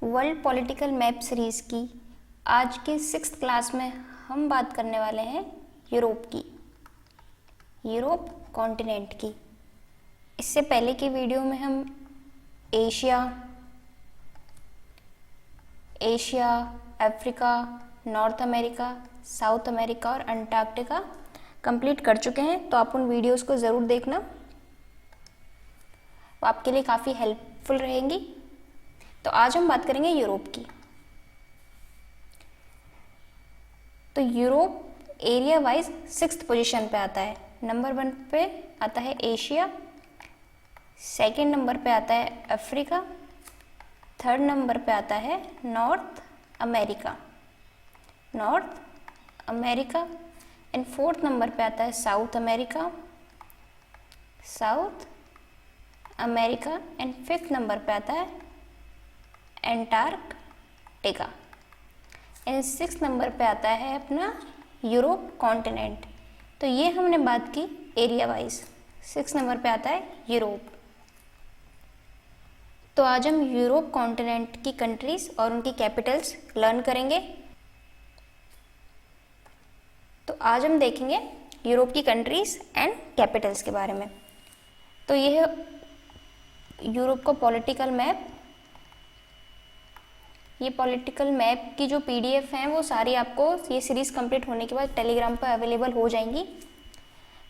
World political map series की आज के 6th क्लास में हम बात करने वाले हैं यूरोप की, यूरोप कॉन्टिनेंट की। इससे पहले की वीडियो में हम Asia, Africa, north America, south America और अंटार्कटिका कंप्लीट कर चुके हैं, तो आप उन वीडियोस को ज़रूर देखना, वो आपके लिए काफ़ी हेल्पफुल रहेंगी। तो आज हम बात करेंगे यूरोप की। तो Europe area wise 6th position पे आता है। नंबर 1 पे आता है एशिया, सेकंड नंबर पे आता है अफ्रीका, थर्ड नंबर पे आता है north America and fourth number पे आता है south America and fifth number पे आता है एंटार्कटिका एंड 6th नंबर पे आता है अपना यूरोप कॉन्टिनेंट। तो ये हमने बात की एरिया वाइज। 6th नंबर पे आता है यूरोप। तो आज हम यूरोप कॉन्टिनेंट की कंट्रीज और उनकी कैपिटल्स लर्न करेंगे। तो आज हम देखेंगे यूरोप की कंट्रीज एंड कैपिटल्स के बारे में। तो ये है यूरोप का पॉलिटिकल मैप। ये पॉलिटिकल मैप की जो पीडीएफ हैं वो सारी आपको ये सीरीज़ कंप्लीट होने के बाद टेलीग्राम पर अवेलेबल हो जाएंगी।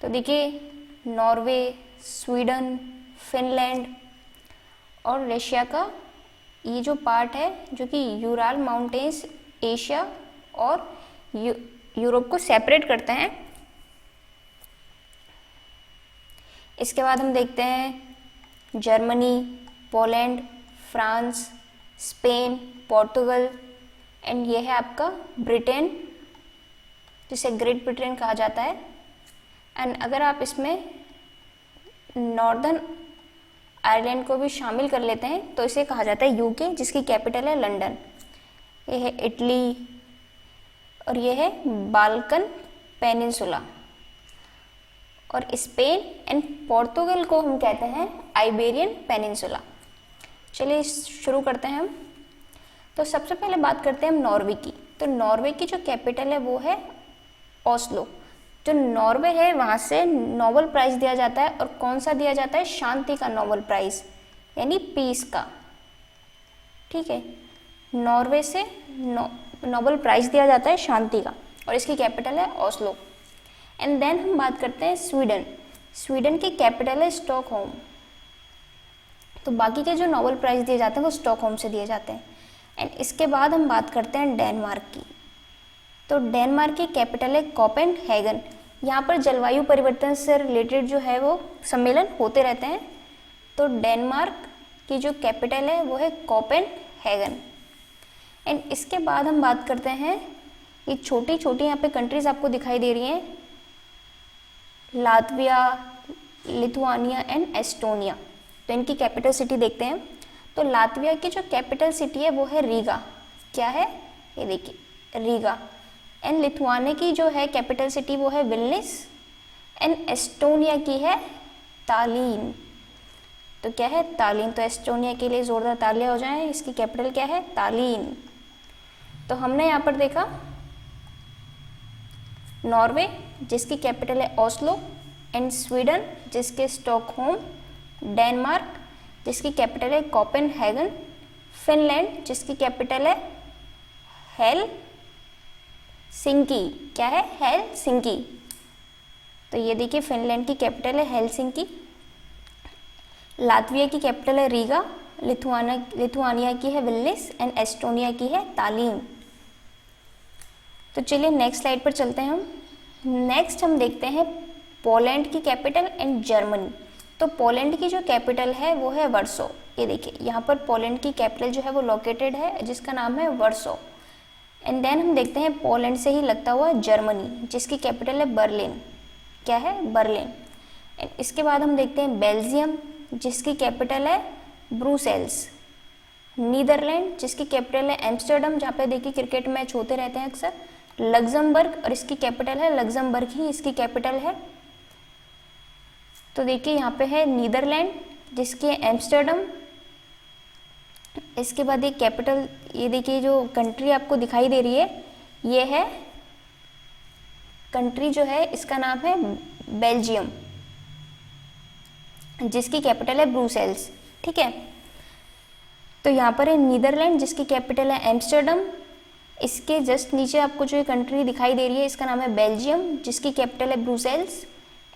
तो देखिए, नॉर्वे, स्वीडन, फिनलैंड और रशिया का ये जो पार्ट है, जो कि यूराल माउंटेन्स एशिया और यूरोप को सेपरेट करते हैं। इसके बाद हम देखते हैं Germany, Poland, France, Spain, Portugal and ये है आपका ब्रिटेन, जिसे ग्रेट ब्रिटेन कहा जाता है। एंड अगर आप इसमें नॉर्दर्न आयरलैंड को भी शामिल कर लेते हैं तो इसे कहा जाता है यूके, जिसकी कैपिटल है लंदन। ये है इटली और ये है बाल्कन पेनिनसुला। और स्पेन एंड पोर्तुगल को हम कहते हैं आइबेरियन पेनिनसुला। चलिए शुरू करते हैं हम। तो सबसे पहले बात करते हैं हम नॉर्वे की। तो नॉर्वे की जो कैपिटल है वो है ओस्लो। जो नॉर्वे है वहाँ से नोबेल प्राइज़ दिया जाता है। और कौन सा दिया जाता है? शांति का नोबेल प्राइज़, यानी पीस का। ठीक है, नॉर्वे से नोबेल प्राइज़ दिया जाता है शांति का और इसकी कैपिटल है ओस्लो। एंड देन हम बात करते हैं स्वीडन। स्वीडन की कैपिटल है स्टॉकहोम। तो बाकी के जो नोबेल प्राइज़ दिए जाते हैं वो स्टॉकहोम से दिए जाते हैं। एंड इसके बाद हम बात करते हैं डेनमार्क की। तो डेनमार्क की कैपिटल है कोपेनहेगन। यहाँ पर जलवायु परिवर्तन से रिलेटेड जो है वो सम्मेलन होते रहते हैं। तो डेनमार्क की जो कैपिटल है वो है कोपेनहेगन। एंड इसके बाद हम बात करते हैं, ये छोटी छोटी यहाँ पे कंट्रीज आपको दिखाई दे रही हैं, लातविया, लिथुआनिया एंड एस्टोनिया। तो इनकी कैपिटल सिटी देखते हैं। तो लातविया की जो कैपिटल सिटी है वो है रीगा। क्या है? ये देखिए, रीगा। एंड लिथुआनिया की जो है कैपिटल सिटी वो है विल्निस। एंड एस्टोनिया की है तालीन। तो क्या है? तालीन। तो एस्टोनिया के लिए जोरदार तालियां हो जाएं। इसकी कैपिटल क्या है? तालीन। तो हमने यहाँ पर देखा नॉर्वे, जिसकी कैपिटल है ओस्लो, एंड स्वीडन, जिसके स्टॉकहोम, डेनमार्क, जिसकी कैपिटल है कोपेनहेगन, फिनलैंड, जिसकी कैपिटल है हेलसिंकी। क्या है? हेलसिंकी। तो ये देखिए, फिनलैंड की कैपिटल है हेलसिंकी, लातविया की कैपिटल है रीगा, लिथुआनिया की है विल्निस एंड एस्टोनिया की है तालीन। तो चलिए नेक्स्ट स्लाइड पर चलते हैं हम। नेक्स्ट हम देखते हैं पोलैंड की कैपिटल एंड जर्मनी। तो पोलैंड की जो कैपिटल है वो है वर्सो। ये देखिए, यहाँ पर पोलैंड की कैपिटल जो है वो लोकेटेड है, जिसका नाम है वर्सो। एंड देन हम देखते हैं पोलैंड से ही लगता हुआ जर्मनी, जिसकी कैपिटल है बर्लिन। क्या है? बर्लिन। एंड इसके बाद हम देखते हैं बेल्जियम, जिसकी कैपिटल है ब्रुसेल्स। नीदरलैंड, जिसकी कैपिटल है एम्स्टर्डम, जहाँ पे देखिए क्रिकेट मैच होते रहते हैं अक्सर। लग्जमबर्ग, और इसकी कैपिटल है लग्जमबर्ग ही इसकी कैपिटल है। तो देखिए यहाँ पे है नीदरलैंड, जिसकी है एम्स्टर्डम, इसके बाद एक कैपिटल, ये देखिए जो कंट्री आपको दिखाई दे रही है, ये है कंट्री जो है इसका नाम है बेल्जियम, जिसकी कैपिटल है ब्रुसेल्स। ठीक है, तो यहाँ पर है नीदरलैंड जिसकी कैपिटल है एम्स्टर्डम। इसके जस्ट नीचे आपको जो ये कंट्री दिखाई दे रही है इसका नाम है बेल्जियम, जिसकी कैपिटल है ब्रुसेल्स।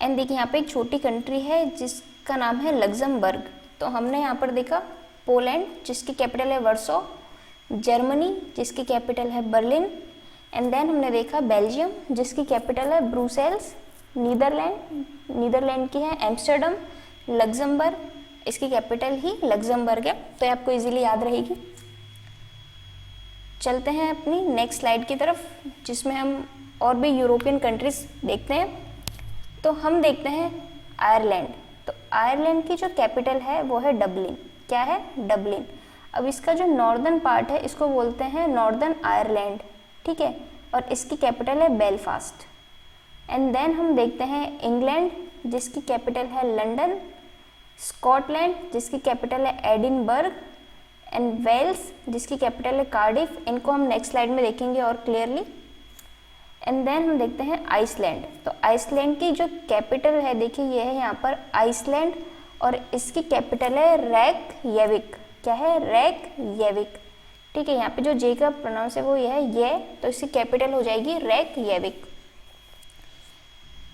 एंड देखिए यहाँ पे एक छोटी कंट्री है जिसका नाम है लग्जमबर्ग। तो हमने यहाँ पर देखा पोलैंड जिसकी कैपिटल है वर्सो, जर्मनी जिसकी कैपिटल है बर्लिन, एंड देन हमने देखा बेल्जियम जिसकी कैपिटल है ब्रुसेल्स, नीदरलैंड की है एम्स्टर्डम, लग्जमबर्ग इसकी कैपिटल ही लग्जमबर्ग है, तो ये आपको इजीली याद रहेगी। चलते हैं अपनी नेक्स्ट स्लाइड की तरफ, जिसमें हम और भी यूरोपियन कंट्रीज देखते हैं। तो हम देखते हैं आयरलैंड। तो आयरलैंड की जो कैपिटल है वो है डबलिन। क्या है? डबलिन। अब इसका जो नॉर्दर्न पार्ट है इसको बोलते हैं नॉर्दर्न आयरलैंड। ठीक है, और इसकी कैपिटल है बेलफास्ट। एंड देन हम देखते हैं इंग्लैंड जिसकी कैपिटल है लंदन, स्कॉटलैंड जिसकी कैपिटल है एडिनबर्ग, एंड वेल्स जिसकी कैपिटल है कार्डिफ। इनको हम नेक्स्ट स्लाइड में देखेंगे और क्लियरली। एंड देन हम देखते हैं आइसलैंड। तो आइसलैंड की जो कैपिटल है देखिए ये है यहाँ पर आइसलैंड, और इसकी कैपिटल है रेकयाविक। क्या है? रेकयाविक। ठीक है, यहाँ पे जो जे का प्रोनाउंस है वो ये है ये, तो इसकी कैपिटल हो जाएगी रेकयाविक।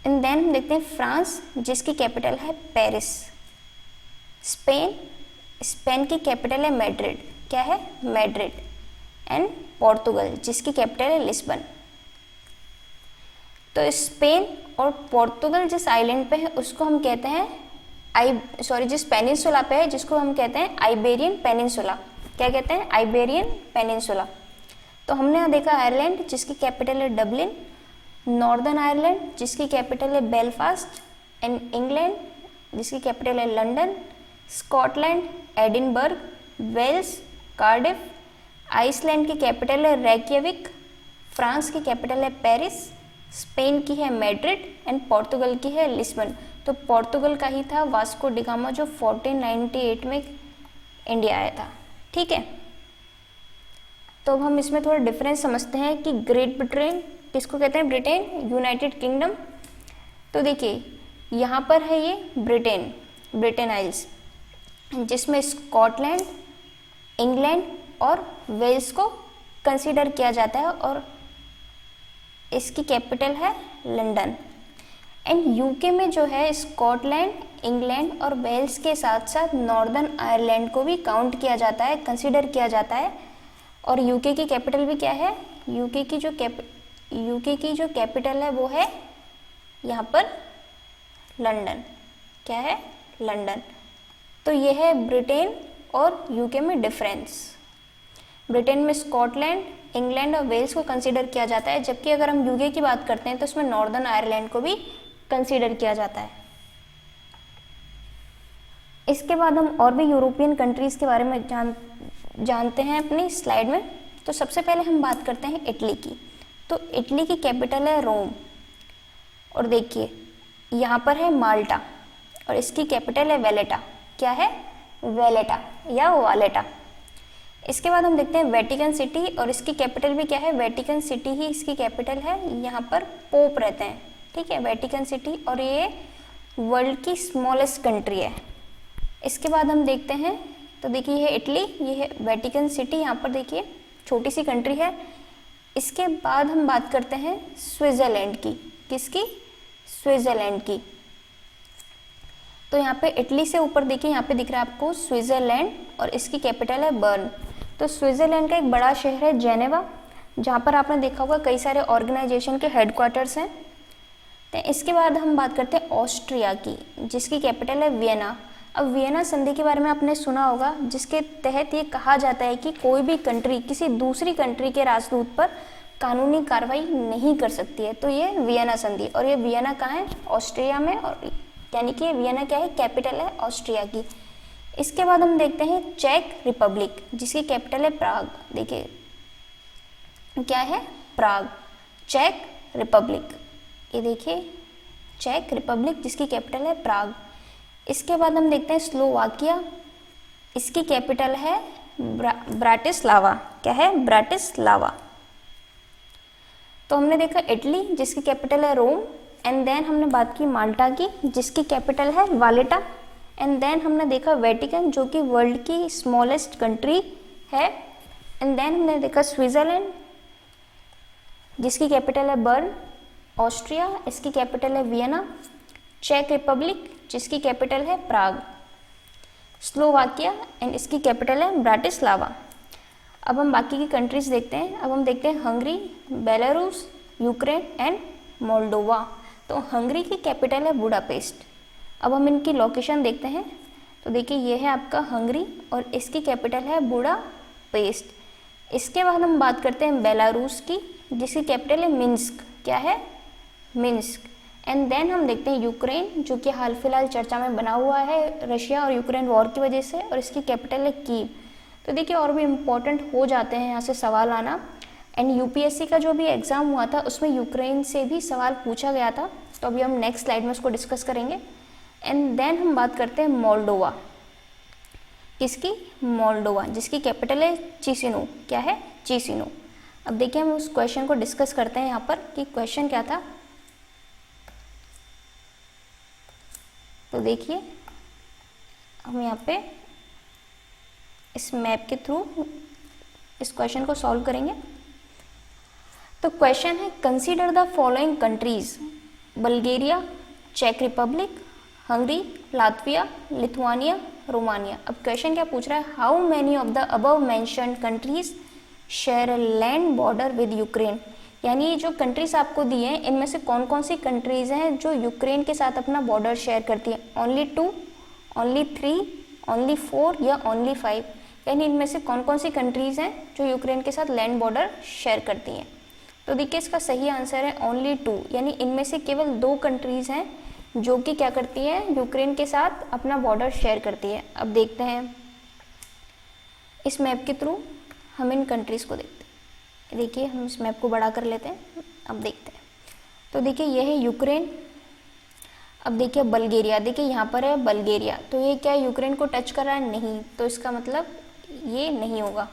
एंड देन हम देखते हैं फ्रांस जिसकी कैपिटल है पेरिस। स्पेन की कैपिटल है मैड्रिड। क्या है? मैड्रिड। एंड पोर्तुगल जिसकी कैपिटल है लिस्बन। तो स्पेन और पोर्तुगल जिस आइलैंड पे है उसको हम कहते हैं जिस पेनिनसुला पे है जिसको हम कहते हैं आइबेरियन पेनिनसुला। क्या कहते हैं? Iberian peninsula. तो हमने यहाँ देखा आयरलैंड जिसकी कैपिटल है डबलिन, नॉर्दर्न आयरलैंड जिसकी कैपिटल है बेलफास्ट, एंड इंग्लैंड जिसकी कैपिटल है London, Scotland Edinburgh, Wales Cardiff, Iceland की कैपिटल है रेकयाविक, फ्रांस की कैपिटल है पेरिस, स्पेन की है मैड्रिड, एंड पोर्तुगल की है लिस्बन। तो पोर्तुगल का ही था वास्को डिगामा जो 1498 में इंडिया आया था। ठीक है, तो अब हम इसमें थोड़ा डिफरेंस समझते हैं कि ग्रेट ब्रिटेन किसको कहते हैं? Britain, United kingdom. तो देखिए यहाँ पर है ये ब्रिटेन आइल्स, जिसमें स्कॉटलैंड, इंग्लैंड और वेल्स को कंसीडर किया जाता है, और इसकी कैपिटल है लंदन। एंड यूके में जो है स्कॉटलैंड, इंग्लैंड और वेल्स के साथ साथ नॉर्दर्न आयरलैंड को भी काउंट किया जाता है, कंसीडर किया जाता है। और यूके की कैपिटल भी क्या है? यूके की जो कैपिटल है वो है यहाँ पर लंदन। क्या है? लंदन। तो ये है ब्रिटेन और यूके में डिफरेंस। ब्रिटेन में स्कॉटलैंड, इंग्लैंड और वेल्स को कंसीडर किया जाता है, जबकि अगर हम यूके की बात करते हैं तो उसमें नॉर्दर्न आयरलैंड को भी कंसीडर किया जाता है। इसके बाद हम और भी यूरोपियन कंट्रीज़ के बारे में जानते हैं अपनी स्लाइड में। तो सबसे पहले हम बात करते हैं इटली की। तो इटली की कैपिटल है रोम, और देखिए यहाँ पर है माल्टा और इसकी कैपिटल है वेलेटा। क्या है? वेलेटा या वालेटा। इसके बाद हम देखते हैं वेटिकन सिटी, और इसकी कैपिटल भी क्या है? वेटिकन सिटी ही इसकी कैपिटल है। यहाँ पर पोप रहते हैं। ठीक है, वेटिकन सिटी, और ये वर्ल्ड की स्मॉलेस्ट कंट्री है। इसके बाद हम देखते हैं, तो देखिए ये है इटली, ये है वेटिकन सिटी, यहाँ पर देखिए छोटी सी कंट्री है। इसके बाद हम बात करते हैं स्विट्ज़रलैंड की। किसकी? स्विट्ज़रलैंड की। तो यहाँ पे इटली से ऊपर देखिए, यहाँ पे दिख रहा है आपको स्विट्ज़रलैंड, और इसकी कैपिटल है बर्न। तो स्विट्ज़रलैंड का एक बड़ा शहर है जेनेवा, जहाँ पर आपने देखा होगा कई सारे ऑर्गेनाइजेशन के हेडक्वार्टर्स हैं। तो इसके बाद हम बात करते हैं ऑस्ट्रिया की, जिसकी कैपिटल है वियना। अब वियना संधि के बारे में आपने सुना होगा, जिसके तहत ये कहा जाता है कि कोई भी कंट्री किसी दूसरी कंट्री के राजदूत पर कानूनी कार्रवाई नहीं कर सकती है। तो ये वियना संधि, और ये वियना कहाँ है? ऑस्ट्रिया में, और यानी कि वियना क्या है? कैपिटल है ऑस्ट्रिया की। इसके बाद हम देखते हैं चेक रिपब्लिक, जिसकी कैपिटल है प्राग। देखिए क्या है? प्राग, चेक रिपब्लिक। ये देखिए चेक रिपब्लिक जिसकी कैपिटल है प्राग। इसके बाद हम देखते हैं स्लोवाकिया, इसकी कैपिटल है ब्राटिस्लावा। क्या है? ब्राटिस्लावा। तो हमने देखा इटली जिसकी कैपिटल है रोम, एंड देन हमने बात की माल्टा की जिसकी कैपिटल है वालेटा, एंड देन हमने देखा वेटिकन जो कि वर्ल्ड की स्मॉलेस्ट कंट्री है, एंड देन हमने देखा स्विट्जरलैंड जिसकी कैपिटल है बर्न, ऑस्ट्रिया इसकी कैपिटल है वियना, चेक रिपब्लिक जिसकी कैपिटल है प्राग, स्लोवाकिया एंड इसकी कैपिटल है ब्राटिस्लावा। अब हम बाकी की कंट्रीज देखते हैं। अब हम देखते हैं Hungary, Belarus, Ukraine and Moldova. तो हंगरी की कैपिटल है बुडापेस्ट। अब हम इनकी लोकेशन देखते हैं। तो देखिए ये है आपका हंगरी और इसकी कैपिटल है बुडापेस्ट। इसके बाद हम बात करते हैं बेलारूस की जिसकी कैपिटल है मिन्स्क। क्या है? मिन्स्क। एंड देन हम देखते हैं यूक्रेन जो कि हाल फिलहाल चर्चा में बना हुआ है रशिया और यूक्रेन वॉर की वजह से, और इसकी कैपिटल है कीव। तो देखिए और भी इम्पोर्टेंट हो जाते हैं यहाँ से सवाल आना। एंड यूपीएससी का जो भी एग्ज़ाम हुआ था उसमें यूक्रेन से भी सवाल पूछा गया था, तो अभी हम नेक्स्ट स्लाइड में उसको डिस्कस करेंगे। एंड देन हम बात करते हैं मोल्डोवा। किसकी? मोल्डोवा जिसकी कैपिटल है चिसिनो। क्या है? चिसिनो। अब देखिए हम उस क्वेश्चन को डिस्कस करते हैं यहाँ पर कि क्वेश्चन क्या था। तो देखिए हम यहाँ पे इस मैप के थ्रू इस क्वेश्चन को सॉल्व करेंगे। तो क्वेश्चन है consider the following countries: Bulgaria, चेक Republic, Hungary, Latvia, Lithuania, Romania. अब क्वेश्चन क्या पूछ रहा है? How many of the above mentioned countries share a land border with Ukraine. यानी ये जो कंट्रीज आपको दी हैं इनमें से कौन कौन सी कंट्रीज हैं जो यूक्रेन के साथ अपना बॉर्डर शेयर करती हैं? ओनली 2, ओनली 3, ओनली 4 या ओनली 5? यानी इनमें से कौन कौन सी कंट्रीज हैं जो यूक्रेन के साथ लैंड बॉर्डर शेयर करती हैं? तो देखिए इसका सही आंसर है ओनली 2, यानी इनमें से केवल 2 कंट्रीज हैं जो कि क्या करती हैं? यूक्रेन के साथ अपना बॉर्डर शेयर करती है। अब देखते हैं इस मैप के थ्रू हम इन कंट्रीज को देखते हैं। देखिए हम इस मैप को बड़ा कर लेते हैं। अब देखते हैं। तो देखिए ये है यूक्रेन। अब देखिए बल्गेरिया, देखिए यहाँ पर है बल्गेरिया, तो ये क्या यूक्रेन को टच कर रहा है? नहीं, तो इसका मतलब ये नहीं होगा।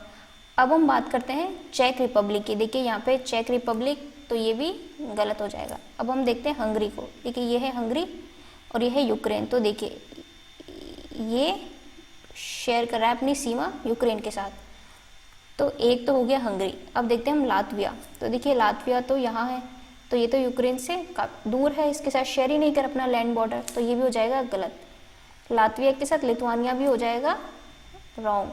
अब हम बात करते हैं चेक रिपब्लिक की। देखिए यहाँ पे चेक रिपब्लिक, तो ये भी गलत हो जाएगा। अब हम देखते हैं हंगरी को। देखिए ये है हंगरी और ये है यूक्रेन। तो देखिए ये शेयर कर रहा है अपनी सीमा यूक्रेन के साथ, तो एक तो हो गया हंगरी। अब देखते हैं हम लातविया। तो देखिए लातविया तो यहाँ है, तो ये तो यूक्रेन से दूर है, इसके साथ शेयर ही नहीं कर अपना लैंड बॉर्डर, तो ये भी हो जाएगा गलत। लातविया के साथ लिथुआनिया भी हो जाएगा रॉन्ग।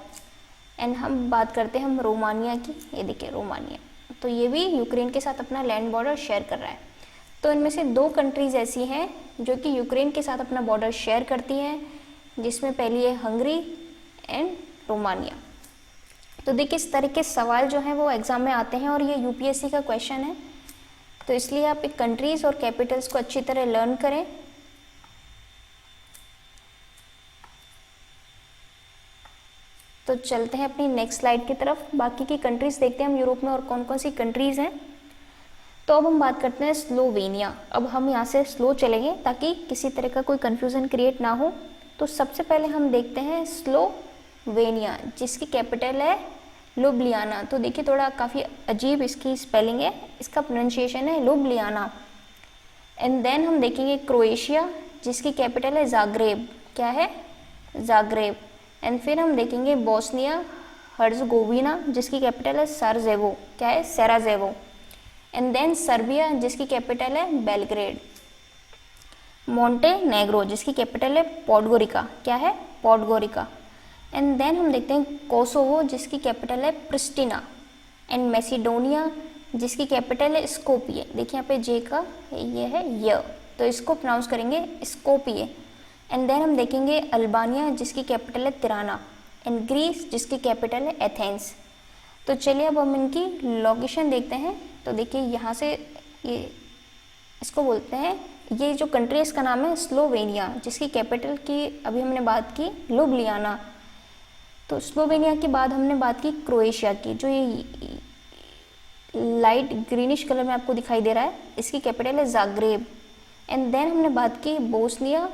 एंड हम बात करते हैं हम रोमानिया की। ये देखिए रोमानिया, तो ये भी यूक्रेन के साथ अपना लैंड बॉर्डर शेयर कर रहा है। तो इनमें से 2 कंट्रीज ऐसी हैं जो कि यूक्रेन के साथ अपना बॉर्डर शेयर करती हैं, जिसमें पहली है हंगरी एंड रोमानिया। तो देखिए इस तरह के सवाल जो हैं वो एग्जाम में आते हैं और ये यूपीएससी का क्वेश्चन है, तो इसलिए आप एक कंट्रीज और कैपिटल्स को अच्छी तरह लर्न करें। तो चलते हैं अपनी नेक्स्ट स्लाइड की तरफ। बाकी की कंट्रीज देखते हैं हम यूरोप में और कौन कौन सी कंट्रीज हैं। तो अब हम बात करते हैं स्लोवेनिया। अब हम यहाँ से स्लो चलेंगे ताकि किसी तरह का कोई कंफ्यूजन क्रिएट ना हो। तो सबसे पहले हम देखते हैं स्लोवेनिया जिसकी कैपिटल है लुब्लियाना। तो देखिए थोड़ा काफ़ी अजीब इसकी स्पेलिंग है, इसका प्रोनाउंसिएशन है लुब्लियाना। एंड देन हम देखेंगे क्रोएशिया जिसकी कैपिटल है जाग्रेब। क्या है? जाग्रेब। एंड फिर हम देखेंगे बोस्निया हर्ज़गोविना जिसकी कैपिटल है साराजेवो। क्या है? सराजेवो। एंड देन सर्बिया जिसकी कैपिटल है बेलग्रेड। मोंटेनेग्रो जिसकी कैपिटल है पोडगोरिका। क्या है? पोडगोरिका। एंड देन हम देखते हैं कोसोवो जिसकी कैपिटल है प्रिस्टिना। एंड मैसिडोनिया जिसकी कैपिटल है स्कोपिये। देखिए यहाँ पे जे का ये है य, तो इसको प्रोनाउंस करेंगे स्कोपिये। एंड देन हम देखेंगे अल्बानिया जिसकी कैपिटल है तिराना। एंड ग्रीस जिसकी कैपिटल है एथेंस। तो चलिए अब हम इनकी लोकेशन देखते हैं। तो देखिए यहाँ से ये इसको बोलते हैं, ये जो कंट्री इसका नाम है स्लोवेनिया जिसकी कैपिटल की अभी हमने बात की लुब्लियाना। तो स्लोवेनिया के बाद हमने बात की क्रोएशिया की, जो ये लाइट ग्रीनिश कलर में आपको दिखाई दे रहा है, इसकी कैपिटल है जाग्रेब। एंड देन हमने बात की बोस्निया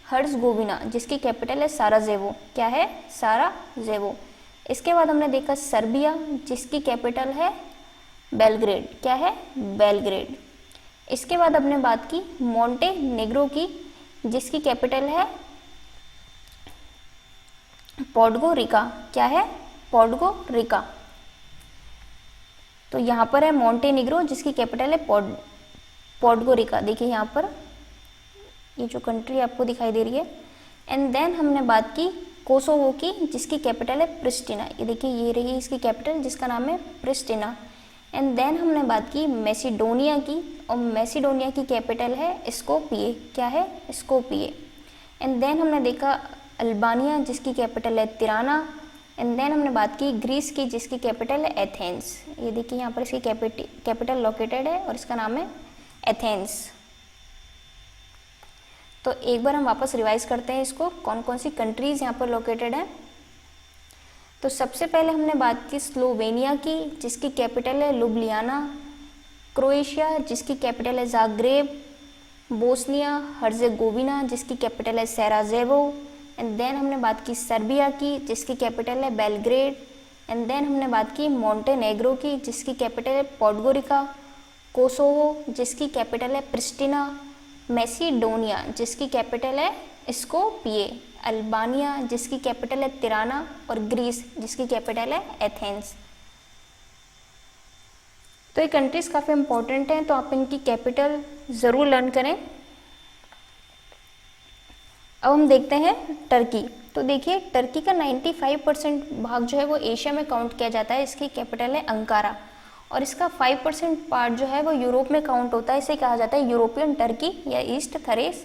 हर्ज़गोविना जिसकी कैपिटल है साराजेवो। क्या है? साराजेवो। इसके बाद हमने देखा सर्बिया, जिसकी कैपिटल है बेलग्रेड। क्या है? बेलग्रेड। इसके बाद हमने बात की मोंटेनेग्रो की, जिसकी कैपिटल है पोर्टोरिका। क्या है? पोर्टोरिका। तो यहाँ पर है मोंटेनेग्रो, जिसकी कैपिटल है पोर्टोरिका। देखिए यहाँ पर ये जो कंट्री आपको दिखाई दे रही है। एंड देन हमने बात की कोसोवो की, जिसकी कैपिटल है प्रिस्टिना। ये देखिए ये रही इसकी कैपिटल, जिसका नाम है प्रिस्टिना। एंड देन हमने बात की मैसिडोनिया की, और मैसिडोनिया की कैपिटल है स्कोपिये। क्या है? स्कोपिये। एंड देन हमने देखा अल्बानिया, जिसकी कैपिटल है तिराना। एंड देन हमने बात की ग्रीस की, जिसकी कैपिटल है एथेंस। ये देखिए यहाँ पर इसकी कैपिटल लोकेटेड है और इसका नाम है एथेंस। तो एक बार हम वापस रिवाइज करते हैं इसको, कौन कौन सी कंट्रीज यहाँ पर लोकेटेड है। तो सबसे पहले हमने बात की स्लोवेनिया की, जिसकी कैपिटल है लुब्लियाना। क्रोएशिया, जिसकी कैपिटल है जाग्रेब। बोस्निया हर्जेगोविना, जिसकी कैपिटल है सराजेवो। एंड देन हमने बात की सर्बिया की, जिसकी कैपिटल है बेलग्रेड। एंड देन हमने बात की मोंटेनेग्रो की, जिसकी कैपिटल है पोर्टोरिका। कोसोवो, जिसकी कैपिटल है प्रिस्टिना। मैसिडोनिया, जिसकी कैपिटल है स्कोपिये। अल्बानिया, जिसकी कैपिटल है तिराना। और ग्रीस, जिसकी कैपिटल है एथेंस। तो ये कंट्रीज काफ़ी इंपॉर्टेंट हैं, तो आप इनकी कैपिटल ज़रूर लर्न करें। अब हम देखते हैं टर्की। तो देखिए टर्की का 95% भाग जो है वो एशिया में काउंट किया जाता है। इसकी कैपिटल है अंकारा, और इसका 5% पार्ट जो है वो यूरोप में काउंट होता है। इसे कहा जाता है यूरोपियन टर्की या ईस्ट थरेस।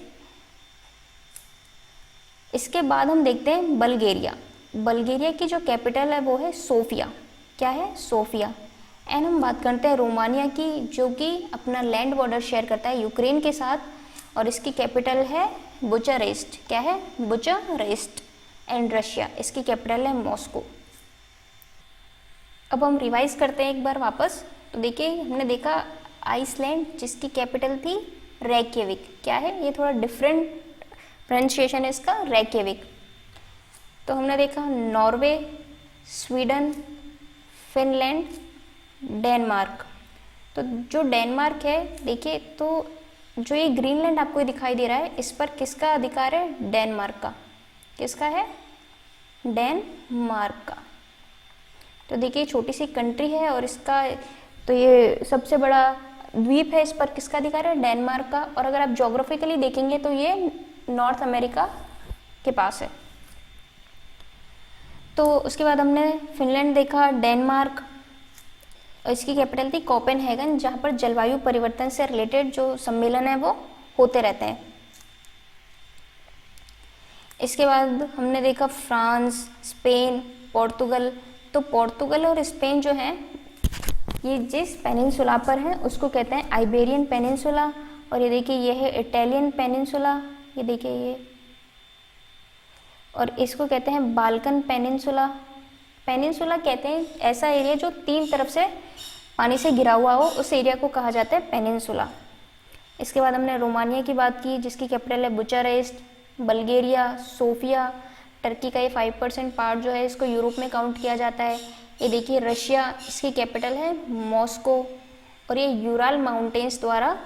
इसके बाद हम देखते हैं बल्गेरिया। बल्गेरिया की जो कैपिटल है वो है सोफिया। क्या है? सोफिया। एंड हम बात करते हैं रोमानिया की, जो कि अपना लैंड बॉर्डर शेयर करता है यूक्रेन के साथ, और इसकी कैपिटल है बुचारेस्ट। क्या है? बुचारेस्ट। एंड रशिया, इसकी कैपिटल है मॉस्को। अब हम रिवाइज करते हैं एक बार वापस। तो देखिए हमने देखा आइसलैंड, जिसकी कैपिटल थी रेक्यविक। क्या है? ये थोड़ा डिफरेंट प्रोनाउंसिएशन है इसका, रेक्यविक। तो हमने देखा नॉर्वे, स्वीडन, फिनलैंड, डेनमार्क। तो जो डेनमार्क है, देखिए तो जो ये ग्रीनलैंड आपको दिखाई दे रहा है, इस पर किसका अधिकार है? डेनमार्क का। किसका है? डेनमार्क का। तो देखिए छोटी सी कंट्री है, और इसका तो ये सबसे बड़ा द्वीप है, इस पर किसका अधिकार है? डेनमार्क का। और अगर आप ज्योग्राफिकली देखेंगे तो ये नॉर्थ अमेरिका के पास है। तो उसके बाद हमने फिनलैंड देखा, डेनमार्क, इसकी कैपिटल थी कोपेनहेगन, जहाँ पर जलवायु परिवर्तन से रिलेटेड जो सम्मेलन है वो होते रहते हैं। इसके बाद हमने देखा फ्रांस, स्पेन, पोर्तुगल। तो पोर्तुगल और स्पेन जो है ये जिस पेनिनसुला पर है उसको कहते हैं आइबेरियन पेनिनसुला। और ये देखिए ये है इटालियन पेनिनसुला। ये देखिए ये, और इसको कहते हैं बाल्कन पेनिनसुला। पेनिनसुला कहते हैं ऐसा एरिया जो तीन तरफ से पानी से घिरा हुआ हो, उस एरिया को कहा जाता है पेनिनसुला। इसके बाद हमने रोमानिया की बात की, जिसकी कैपिटल है बुचारेस्ट। बल्गेरिया, सोफिया, टर्की का ये 5% पार्ट जो है इसको यूरोप में काउंट किया जाता है। ये देखिए रशिया, इसकी कैपिटल है मॉस्को। और ये यूराल माउंटेन्स द्वारा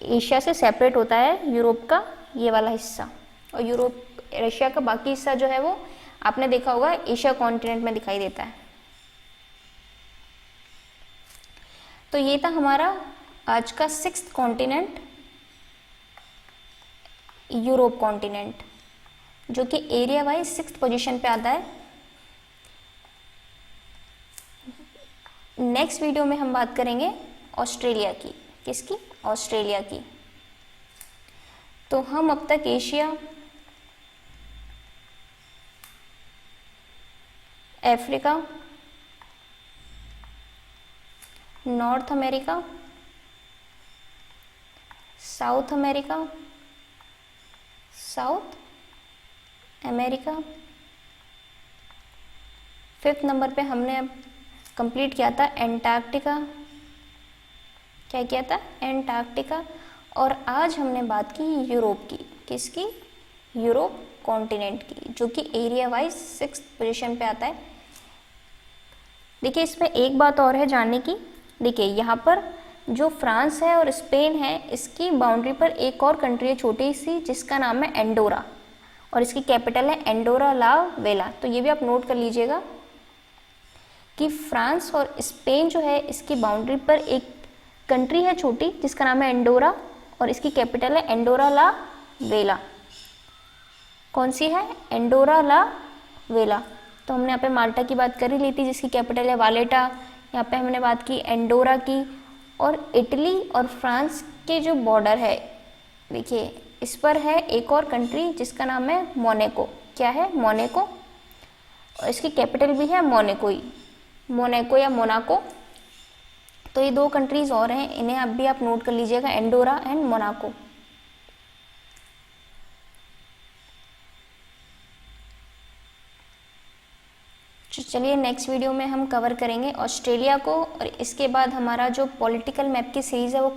एशिया से सेपरेट होता है यूरोप का ये वाला हिस्सा। और यूरोप, रशिया का बाकी हिस्सा जो है वो आपने देखा होगा एशिया कॉन्टिनेंट में दिखाई देता है। तो ये था हमारा आज का 6th कॉन्टिनेंट, यूरोप कॉन्टिनेंट, जो कि एरिया वाइज 6th पोजीशन पे आता है। नेक्स्ट वीडियो में हम बात करेंगे ऑस्ट्रेलिया की। किसकी? ऑस्ट्रेलिया की। तो हम अब तक Asia, Africa, north America, south America, south America, 5th number पे हमने अब कंप्लीट किया था एंटार्क्टिका। क्या किया था? एंटार्क्टिका। और आज हमने बात की यूरोप की। किसकी? यूरोप कॉन्टिनेंट की, जो कि एरिया वाइज 6th पोजीशन पे आता है। देखिए इसमें एक बात और है जानने की। देखिए यहाँ पर जो फ्रांस है और स्पेन है, इसकी बाउंड्री पर एक और कंट्री है छोटी सी, जिसका नाम है एंडोरा, और इसकी कैपिटल है एंडोरा ला वेला। तो ये भी आप नोट कर लीजिएगा कि फ्रांस और स्पेन जो है, इसकी बाउंड्री पर एक कंट्री है छोटी जिसका नाम है एंडोरा, और इसकी कैपिटल है एंडोरा ला वेला। कौन सी है? एंडोरा ला वेला। तो हमने यहाँ पे माल्टा की बात कर ही ली थी जिसकी कैपिटल है वालेटा। यहाँ पे हमने बात की एंडोरा की। और इटली और फ्रांस के जो बॉर्डर है, देखिए इस पर है एक और कंट्री जिसका नाम है मोनाको। क्या है? मोनाको। और इसकी कैपिटल भी है मोनाको ही, मोनाको या मोनाको। तो ये दो कंट्रीज और हैं, इन्हें अब भी आप नोट कर लीजिएगा, एंडोरा एंड मोनाको। चलिए नेक्स्ट वीडियो में हम कवर करेंगे ऑस्ट्रेलिया को, और इसके बाद हमारा जो पॉलिटिकल मैप की सीरीज़ है वो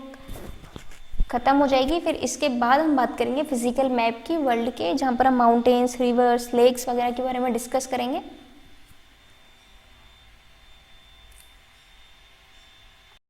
ख़त्म हो जाएगी। फिर इसके बाद हम बात करेंगे फिजिकल मैप की वर्ल्ड के, जहाँ पर हम माउंटेन्स, रिवर्स, लेक्स वगैरह के बारे में डिस्कस करेंगे।